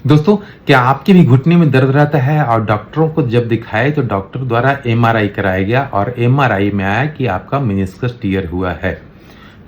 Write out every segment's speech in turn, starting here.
दोस्तों, क्या आपके भी घुटने में दर्द रहता है और डॉक्टरों को जब दिखाए तो डॉक्टर द्वारा एमआरआई कराया गया और एमआरआई में आया कि आपका मेनिस्कस टियर हुआ है।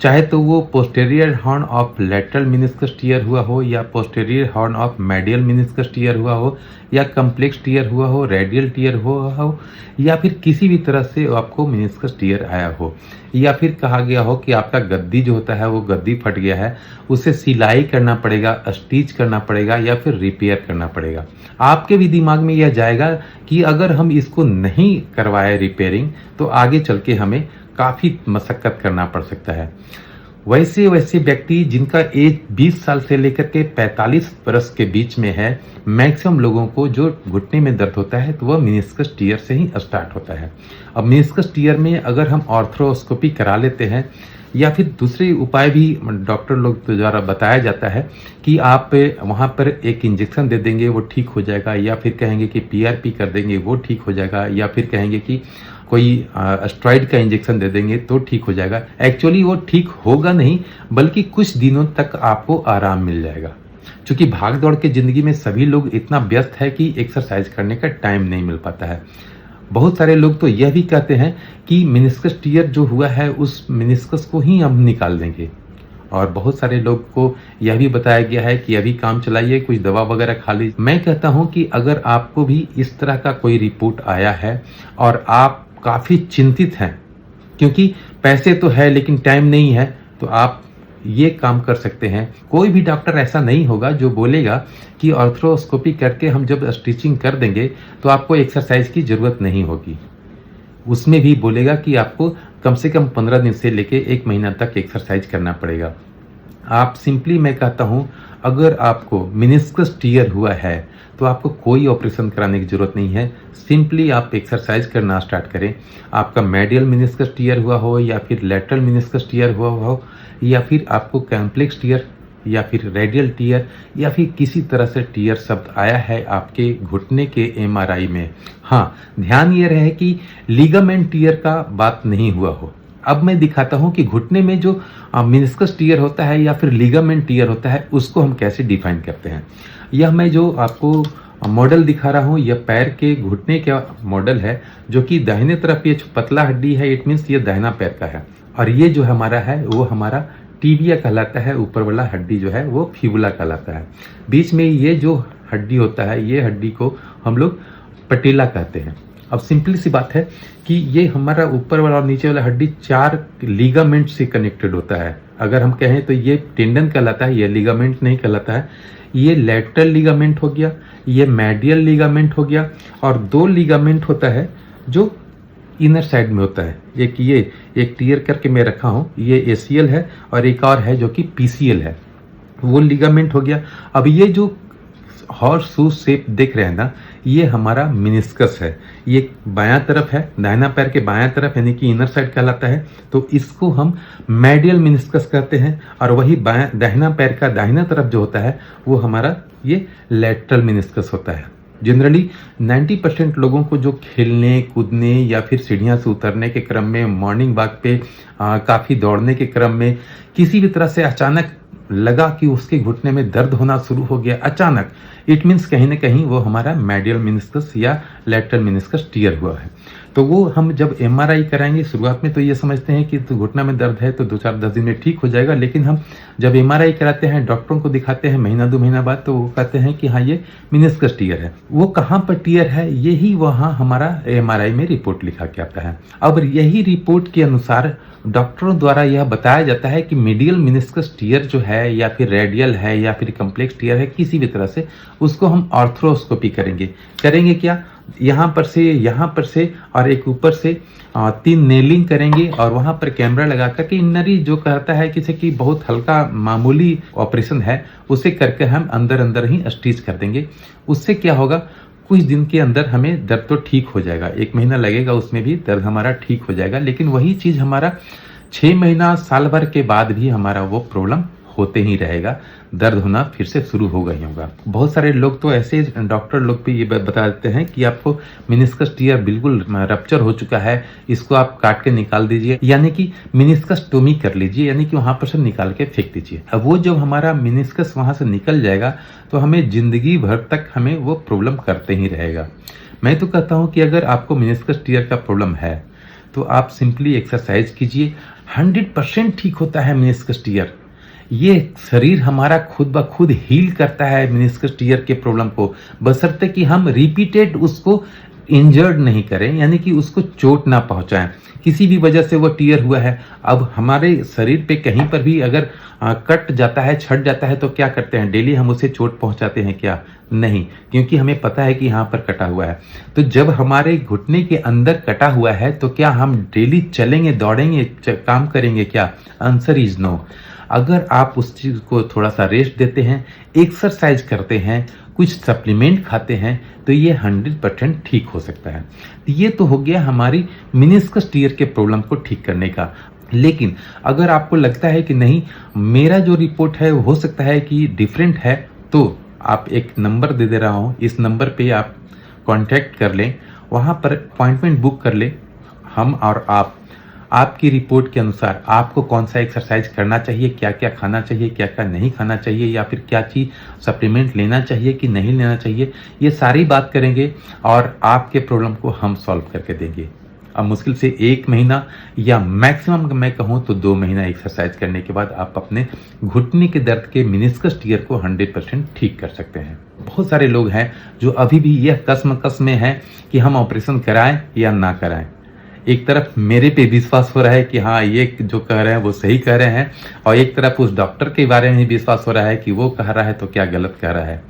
चाहे तो वो posterior horn of lateral meniscus tier हुआ हो या posterior horn of medial meniscus tier हुआ हो या कम्प्लेक्स टियर हुआ हो, रेडियल टियर हुआ हो या फिर किसी भी तरह से आपको मेनिस्कस टियर आया हो या फिर कहा गया हो कि आपका गद्दी जो होता है वो गद्दी फट गया है, उसे सिलाई करना पड़ेगा, स्टिच करना पड़ेगा या फिर रिपेयर करना पड़ेगा। आपके भी दिमाग में यह जाएगा कि अगर हम इसको नहीं करवाए रिपेयरिंग तो आगे चल के हमें काफ़ी मशक्कत करना पड़ सकता है। वैसे वैसे व्यक्ति जिनका एज 20 साल से लेकर के 45 वर्ष के बीच में है, मैक्सिमम लोगों को जो घुटने में दर्द होता है तो वह मेनिस्कस टियर से ही स्टार्ट होता है। अब मेनिस्कस टियर में अगर हम आर्थ्रोस्कोपी करा लेते हैं या फिर दूसरे उपाय भी डॉक्टर लोग द्वारा बताया जाता है कि आप वहाँ पर एक इंजेक्शन दे देंगे वो ठीक हो जाएगा, या फिर कहेंगे कि पीआरपी कर देंगे वो ठीक हो जाएगा, या फिर कहेंगे कि कोई स्टेरॉइड का इंजेक्शन दे देंगे तो ठीक हो जाएगा। एक्चुअली वो ठीक होगा नहीं, बल्कि कुछ दिनों तक आपको आराम मिल जाएगा। क्योंकि भाग दौड़ के ज़िंदगी में सभी लोग इतना व्यस्त है कि एक्सरसाइज करने का टाइम नहीं मिल पाता है। बहुत सारे लोग तो यह भी कहते हैं कि मेनिस्कस टियर जो हुआ है उस मेनिस्कस को ही हम निकाल देंगे, और बहुत सारे लोग को यह भी बताया गया है कि अभी काम चलाइए, कुछ दवा वगैरह खा लीजिए। मैं कहता हूं कि अगर आपको भी इस तरह का कोई रिपोर्ट आया है और आप काफ़ी चिंतित हैं, क्योंकि पैसे तो है लेकिन टाइम नहीं है, तो आप ये काम कर सकते हैं। कोई भी डॉक्टर ऐसा नहीं होगा जो बोलेगा कि आर्थ्रोस्कोपी करके हम जब स्टिचिंग कर देंगे तो आपको एक्सरसाइज की ज़रूरत नहीं होगी। उसमें भी बोलेगा कि आपको कम से कम 15 दिन से लेके 1 महीना तक एक्सरसाइज करना पड़ेगा। आप सिंपली, मैं कहता हूँ, अगर आपको मेनिस्कस टियर हुआ है तो आपको कोई ऑपरेशन कराने की ज़रूरत नहीं है। सिंपली आप एक्सरसाइज करना स्टार्ट करें। आपका मेडियल मेनिस्कस टियर हुआ हो या फिर लैटरल मेनिस्कस टियर हुआ हो या फिर आपको कॉम्प्लेक्स टियर या फिर रेडियल टियर या फिर किसी तरह से टियर शब्द आया है आपके घुटने के एमआरआई में। हाँ, ध्यान ये रहे कि लिगामेंट टियर का बात नहीं हुआ हो। अब मैं दिखाता हूँ कि घुटने में जो मेनिस्कस टियर होता है या फिर लिगामेंट टियर होता है उसको हम कैसे डिफाइन करते हैं। यह मैं जो आपको मॉडल दिखा रहा हूँ, यह पैर के घुटने का मॉडल है, जो कि दाहिने तरफ ये पतला हड्डी है, इट मीन्स ये दाहिना पैर का है, और ये जो हमारा है वो हमारा टीबिया कहलाता है। ऊपर वाला हड्डी जो है वो फिबुला कहलाता है। बीच में ये जो हड्डी होता है, ये हड्डी को हम लोग पटेला कहते हैं। अब सिंपली सी बात है कि ये हमारा ऊपर वाला और नीचे वाला हड्डी 4 लिगामेंट से कनेक्टेड होता है। अगर हम कहें तो ये टेंडन कहलाता है, ये लिगामेंट नहीं कहलाता है। ये लैटरल लिगामेंट हो गया, ये मेडियल लिगामेंट हो गया, और 2 लिगामेंट होता है जो इनर साइड में होता है। एक टियर करके मैं रखा हूँ, ये एसीएल है, और एक और है जो कि पीसीएल है, वो लिगामेंट हो गया। अब ये जो हॉर्स शू शेप देख रहे हैं ना, ये हमारा मेनिस्कस है। ये बायां तरफ है, दाहिना पैर के बायां तरफ, यानी कि इनर साइड कहलाता है, तो इसको हम मेडियल मेनिस्कस कहते हैं। और वही दाहिना पैर का दाहिना तरफ जो होता है वो हमारा ये लैटरल मेनिस्कस होता है। जनरली 90% लोगों को जो खेलने कूदने या फिर सीढ़ियाँ से उतरने के क्रम में, मॉर्निंग वॉक पे काफ़ी दौड़ने के क्रम में किसी भी तरह से अचानक लगा कि उसके घुटने में दर्द होना शुरू हो गया अचानक, इट मीन्स कहीं ना कहीं वो हमारा मेडियल मेनिस्कस या लैटरल मेनिस्कस टियर हुआ है। तो वो हम जब एमआरआई कराएंगे, शुरुआत में तो ये समझते हैं कि तो घुटना में दर्द है तो 2-4-10 दिन में ठीक हो जाएगा, लेकिन हम जब एमआरआई कराते हैं, डॉक्टरों को दिखाते हैं महीना 2 महीना बाद, तो वो कहते हैं कि हाँ, ये मेनिस्कस टियर है। वो कहाँ पर टियर है, यही वहाँ हमारा एमआरआई में रिपोर्ट लिखा के आता है। अब यही रिपोर्ट के अनुसार डॉक्टरों द्वारा यह बताया जाता है कि मीडियल मेनिस्कस टियर जो है या फिर रेडियल है या फिर कम्प्लेक्स टियर है, किसी भी तरह से उसको हम आर्थ्रोस्कोपी करेंगे क्या, यहाँ पर से और एक ऊपर से 3 नेलिंग करेंगे, और वहाँ पर कैमरा लगा कर के नरी जो कहता है किसी की बहुत हल्का मामूली ऑपरेशन है, उसे करके हम अंदर ही स्टिच कर देंगे। उससे क्या होगा, कुछ दिन के अंदर हमें दर्द तो ठीक हो जाएगा, 1 महीना लगेगा, उसमें भी दर्द हमारा ठीक हो जाएगा। लेकिन वही चीज़ हमारा 6 महीना साल भर के बाद भी हमारा वो प्रॉब्लम होते ही रहेगा। दर्द होना फिर से शुरू होगा ही होगा। बहुत सारे लोग तो ऐसे डॉक्टर लोग भी ये बता देते हैं कि आपको मेनिस्कस टियर बिल्कुल रप्चर हो चुका है, इसको आप काट के निकाल दीजिए, यानी कि मेनिस्कसटोमी कर लीजिए, यानी कि वहां पर से निकाल के फेंक दीजिए। अब वो जब हमारा मेनिस्कस वहां से निकल जाएगा तो हमें जिंदगी भर तक हमें वो प्रॉब्लम करते ही रहेगा। मैं तो कहता हूं कि अगर आपको मेनिस्कस टियर का प्रॉब्लम है तो आप सिंपली एक्सरसाइज कीजिए, 100% ठीक होता है मेनिस्कस टियर। ये शरीर हमारा खुद ब खुद हील करता है मेनिस्कस टियर के प्रॉब्लम को, बशर्ते कि हम रिपीटेड उसको इंजर्ड नहीं करें, यानी कि उसको चोट ना पहुंचाएं। किसी भी वजह से वो टियर हुआ है, अब हमारे शरीर पे कहीं पर भी अगर कट जाता है, छट जाता है तो क्या करते हैं, डेली हम उसे चोट पहुंचाते हैं क्या? नहीं, क्योंकि हमें पता है कि यहाँ पर कटा हुआ है। तो जब हमारे घुटने के अंदर कटा हुआ है तो क्या हम डेली चलेंगे, दौड़ेंगे, काम करेंगे क्या? Answer is no. अगर आप उस चीज को थोड़ा सा रेस्ट देते हैं, एक्सरसाइज करते हैं, कुछ सप्लीमेंट खाते हैं, तो ये 100% ठीक हो सकता है। ये तो हो गया हमारी मेनिस्कस टियर के प्रॉब्लम को ठीक करने का। लेकिन अगर आपको लगता है कि नहीं, मेरा जो रिपोर्ट है हो सकता है कि डिफरेंट है, तो आप एक नंबर दे रहा हूँ, इस नंबर पे आप कांटेक्ट कर लें, वहाँ पर अपॉइंटमेंट बुक कर लें। हम और आपकी रिपोर्ट के अनुसार आपको कौन सा एक्सरसाइज करना चाहिए, क्या क्या खाना चाहिए, क्या क्या नहीं खाना चाहिए, या फिर क्या चीज़ सप्लीमेंट लेना चाहिए कि नहीं लेना चाहिए, ये सारी बात करेंगे और आपके प्रॉब्लम को हम सॉल्व करके देंगे। अब मुश्किल से 1 महीना या मैक्सिमम मैं कहूँ तो 2 महीना एक्सरसाइज करने के बाद आप अपने घुटने के दर्द के मेनिस्कस टियर को 100% ठीक कर सकते हैं। बहुत सारे लोग हैं जो अभी भी यह कसम में है कि हम ऑपरेशन कराएं या ना कराएं। एक तरफ मेरे पे विश्वास हो रहा है कि हाँ, ये जो कह रहे हैं वो सही कह रहे हैं, और एक तरफ उस डॉक्टर के बारे में विश्वास हो रहा है कि वो कह रहा है तो क्या गलत कह रहा है।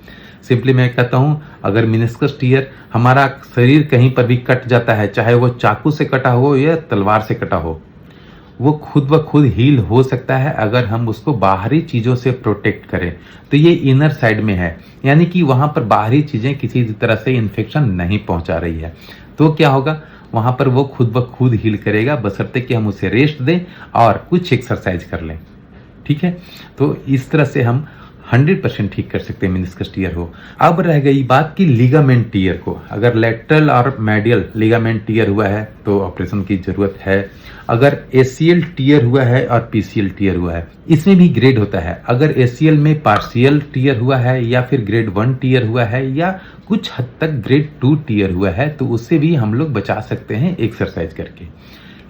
सिंपली मैं कहता हूँ, अगर मेनिस्कस टियर हमारा शरीर कहीं पर भी कट जाता है, चाहे वो चाकू से कटा हो या तलवार से कटा हो, वो खुद ब खुद हील हो सकता है अगर हम उसको बाहरी चीज़ों से प्रोटेक्ट करें। तो ये इनर साइड में है, यानी कि वहाँ पर बाहरी चीज़ें किसी तरह से इन्फेक्शन नहीं पहुँचा रही है। तो क्या होगा, वहाँ पर वो खुद ब खुद हील करेगा, बशर्ते कि हम उसे रेस्ट दें और कुछ एक्सरसाइज कर लें। ठीक है, तो इस तरह से हम 100% ठीक कर सकते हैं मेनिस्कस टियर हो। अब रह गई बात की लिगामेंट टियर को। अगर लेटरल और मेडियल लिगामेंट टियर हुआ है तो ऑपरेशन की जरूरत है। अगर एसीएल टियर हुआ है और पीसीएल टियर हुआ है, इसमें भी ग्रेड होता है। अगर एसीएल में पार्शियल टियर हुआ है या फिर ग्रेड 1 टियर हुआ है या कुछ हद तक ग्रेड 2 टियर हुआ है, तो उससे भी हम लोग बचा सकते हैं एक्सरसाइज करके।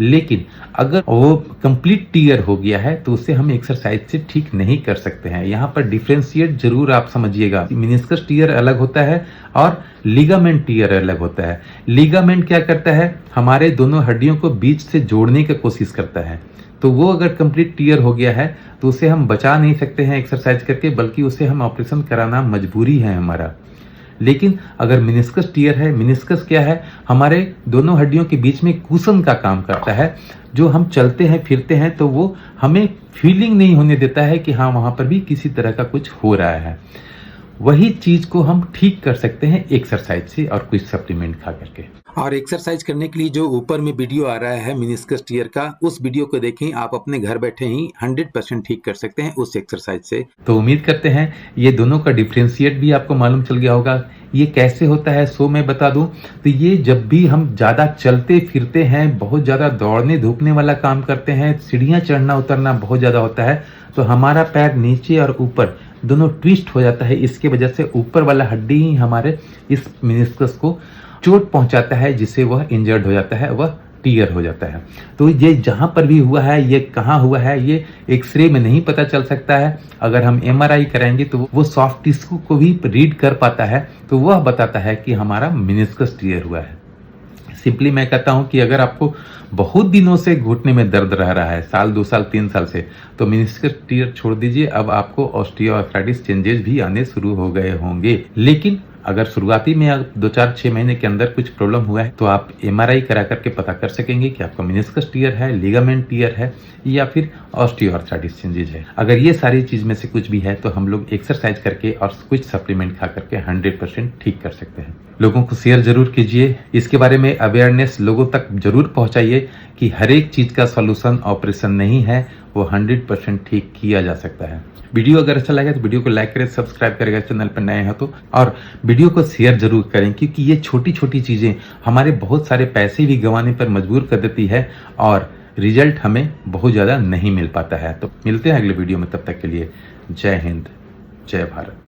लेकिन अगर वो कंप्लीट टियर हो गया है तो उसे हम एक्सरसाइज से ठीक नहीं कर सकते हैं। यहाँ पर डिफ्रेंशिएट जरूर आप समझिएगा, मेनिस्कस टियर अलग होता है और लिगामेंट टियर अलग होता है। लिगामेंट क्या करता है, हमारे दोनों हड्डियों को बीच से जोड़ने की कोशिश करता है। तो वो अगर कंप्लीट टियर हो गया है तो उसे हम बचा नहीं सकते हैं एक्सरसाइज करके, बल्कि उसे हम ऑपरेशन कराना मजबूरी है हमारा। लेकिन अगर मेनिस्कस टियर है, मेनिस्कस क्या है, हमारे दोनों हड्डियों के बीच में कुशन का काम करता है। जो हम चलते हैं फिरते हैं तो वो हमें फीलिंग नहीं होने देता है कि हाँ, वहां पर भी किसी तरह का कुछ हो रहा है। वही चीज को हम ठीक कर सकते हैं एक्सरसाइज से और कुछ सप्लीमेंट खा करके। और एक्सरसाइज करने के लिए जो ऊपर में वीडियो आ रहा है मेनिस्कस टियर का, उस वीडियो को देखें, आप अपने घर बैठे ही 100% ठीक कर सकते हैं उस एक्सरसाइज से। तो उम्मीद करते हैं ये दोनों का डिफ्रेंशिएट भी आपको मालूम चल गया होगा। ये कैसे होता है सो मैं बता दूं, तो ये जब भी हम ज्यादा चलते फिरते हैं, बहुत ज्यादा दौड़ने धूपने वाला काम करते हैं, सीढ़ियां चढ़ना उतरना बहुत ज्यादा होता है, तो हमारा पैर नीचे और ऊपर दोनों ट्विस्ट हो जाता है। इसके वजह से ऊपर वाला हड्डी ही हमारे इस मेनिस्कस को चोट पहुंचाता है, जिससे वह इंजर्ड हो जाता है, वह टियर हो जाता है। तो ये जहां पर भी हुआ है, ये कहाँ हुआ है, ये एक्सरे में नहीं पता चल सकता है। अगर हम एमआरआई कराएंगे तो वो सॉफ्ट टिश्यू को भी रीड कर पाता है, तो वह बताता है कि हमारा मेनिस्कस टियर हुआ है। सिंपली मैं कहता हूं कि अगर आपको बहुत दिनों से घुटने में दर्द रह रहा है, साल 2 साल 3 साल से, तो मेनिस्कस टियर छोड़ दीजिए। अब आपको ऑस्टियोआर्थराइटिस चेंजेस भी आने शुरू हो गए होंगे। लेकिन अगर शुरुआती में 2-4-6 महीने के अंदर कुछ प्रॉब्लम हुआ है तो आप एमआरआई करा करके पता कर सकेंगे कि आपका मेनिस्कस टियर है, लिगामेंट टियर है या फिर ऑस्टियोआर्थराइटिस चेंजेस है। अगर ये सारी चीज में से कुछ भी है तो हम लोग एक्सरसाइज करके और कुछ सप्लीमेंट खा करके 100% ठीक कर सकते हैं। लोगों को शेयर जरूर कीजिए, इसके बारे में अवेयरनेस लोगों तक जरूर पहुंचाइए कि हर एक चीज का सॉल्यूशन ऑपरेशन नहीं है, वो 100% ठीक किया जा सकता है। वीडियो अगर अच्छा लगा तो वीडियो को लाइक करें, सब्सक्राइब करेगा चैनल पर नए हैं तो, और वीडियो को शेयर जरूर करें, क्योंकि ये छोटी छोटी चीजें हमारे बहुत सारे पैसे भी गंवाने पर मजबूर कर देती है और रिजल्ट हमें बहुत ज्यादा नहीं मिल पाता है। तो मिलते हैं अगले वीडियो में, तब तक के लिए जय हिंद, जय भारत।